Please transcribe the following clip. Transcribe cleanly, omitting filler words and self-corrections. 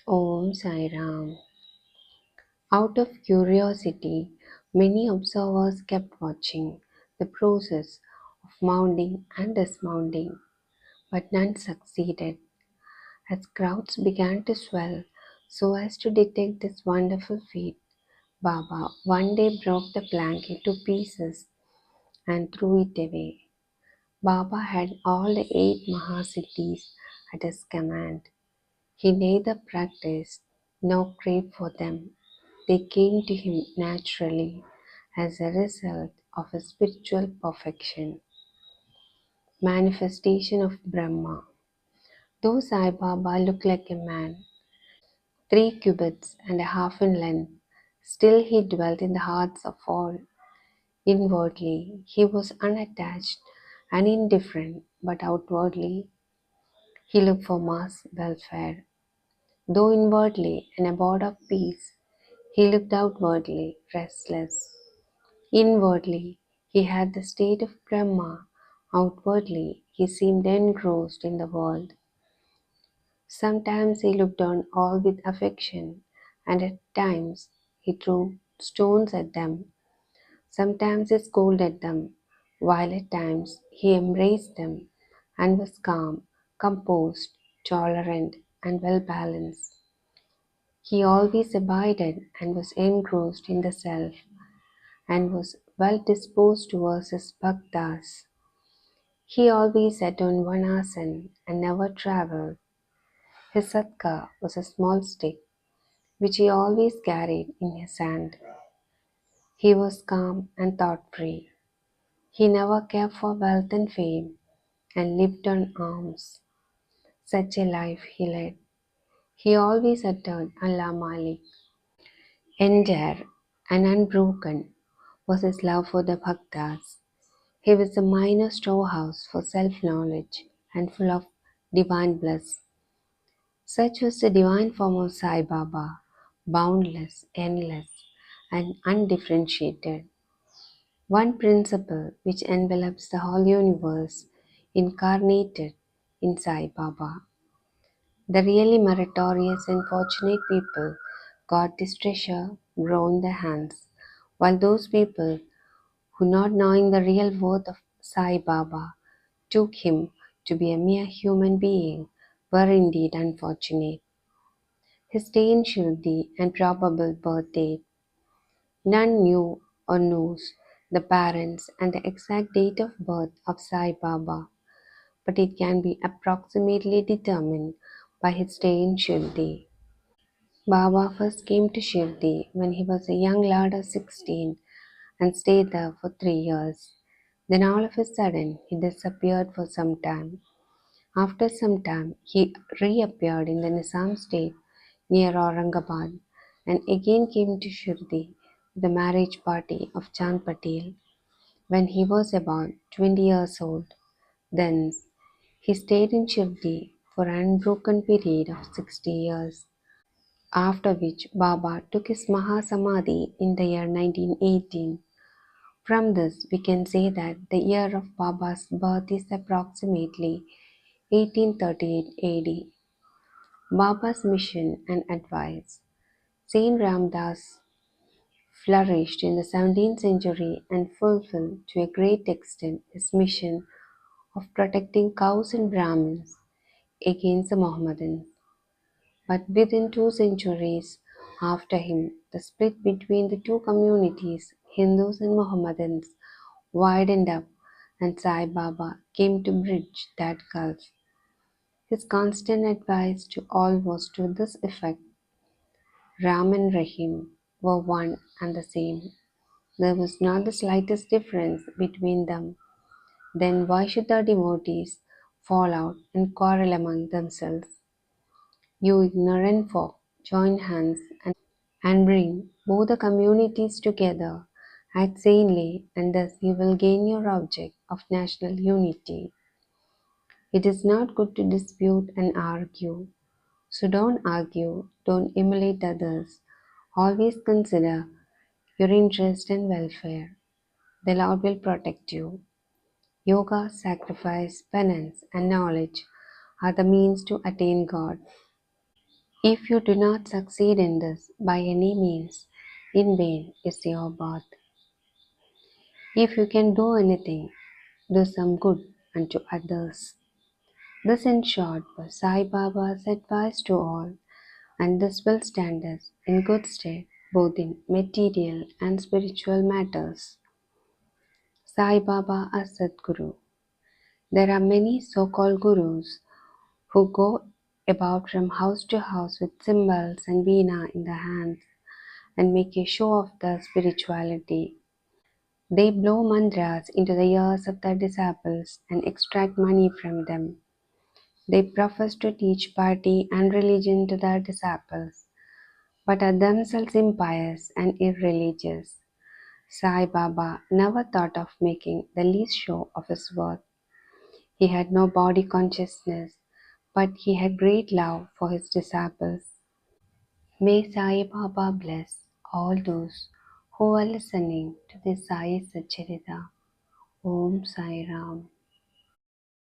Om Sai Ram. Out of curiosity, many observers kept watching the process of mounting and dismounting, but none succeeded. As crowds began to swell so as to detect this wonderful feat, Baba one day broke the plank into pieces and threw it away. Baba had all the 8 Mahasiddhis at his command. He neither practiced nor craved for them. They came to him naturally as a result of his spiritual perfection. Manifestation of Brahma. Though Sai Baba looked like a man, 3 cubits and a half in length, still he dwelt in the hearts of all. Inwardly, he was unattached and indifferent, but outwardly, he looked for mass welfare. Though inwardly an abode of peace, he looked outwardly restless. Inwardly, he had the state of Brahma; outwardly, he seemed engrossed in the world. Sometimes he looked on all with affection, and at times he threw stones at them. Sometimes he scolded them, while at times he embraced them and was calm, composed, tolerant, and well balanced. He always abided and was engrossed in the self, and was well disposed towards his bhaktas. He always sat on one asana and never travelled. His satka was a small stick, which he always carried in his hand. He was calm and thought-free. He never cared for wealth and fame, and lived on alms. Such a life he led. He always uttered Allah Malik. Entire and unbroken was his love for the bhaktas. He was a minor storehouse for self-knowledge and full of divine bliss. Such was the divine form of Sai Baba, boundless, endless, and undifferentiated. One principle which envelops the whole universe incarnated in Sai Baba. The really meritorious and fortunate people got this treasure grow in their hands, while those people who, not knowing the real worth of Sai Baba, took him to be a mere human being, were indeed unfortunate. His stay in Shirdi and probable birth date. None knew or knows the parents and the exact date of birth of Sai Baba, but it can be approximately determined by his stay in Shirdi. Baba first came to Shirdi when he was a young lad of 16 and stayed there for 3 years. Then all of a sudden he disappeared for some time. After some time he reappeared in the Nizam state near Aurangabad and again came to Shirdi with the marriage party of Chand Patel when he was about 20 years old. Then he stayed in Shirdi for an unbroken period of 60 years, after which Baba took his Mahasamadhi in the year 1918. From this, we can say that the year of Baba's birth is approximately 1838 AD. Baba's mission and advice. Saint Ramdas flourished in the 17th century and fulfilled to a great extent his mission of protecting cows and Brahmins against the Mohammedans. But within 2 centuries after him, the split between the two communities, Hindus and Mohammedans, widened up, and Sai Baba came to bridge that gulf. His constant advice to all was to this effect: Ram and Rahim were one and the same. There was not the slightest difference between them. Then why should the devotees fall out and quarrel among themselves? You ignorant folk, join hands and bring both the communities together. Act sanely, and thus you will gain your object of national unity. It is not good to dispute and argue. So don't argue, don't emulate others. Always consider your interest and welfare. The Lord will protect you. Yoga, sacrifice, penance, and knowledge are the means to attain God. If you do not succeed in this by any means, in vain is your birth. If you can do anything, do some good unto others. This, in short, was Sai Baba's advice to all, and this will stand us in good stead both in material and spiritual matters. Sai Baba as Sadguru. There are many so-called gurus who go about from house to house with cymbals and veena in their hands and make a show of their spirituality. They blow mantras into the ears of their disciples and extract money from them. They profess to teach piety and religion to their disciples, but are themselves impious and irreligious. Sai Baba never thought of making the least show of his worth. He had no body consciousness, but he had great love for his disciples. May Sai Baba bless all those who are listening to this Sai Satcharita. Om Sai Ram.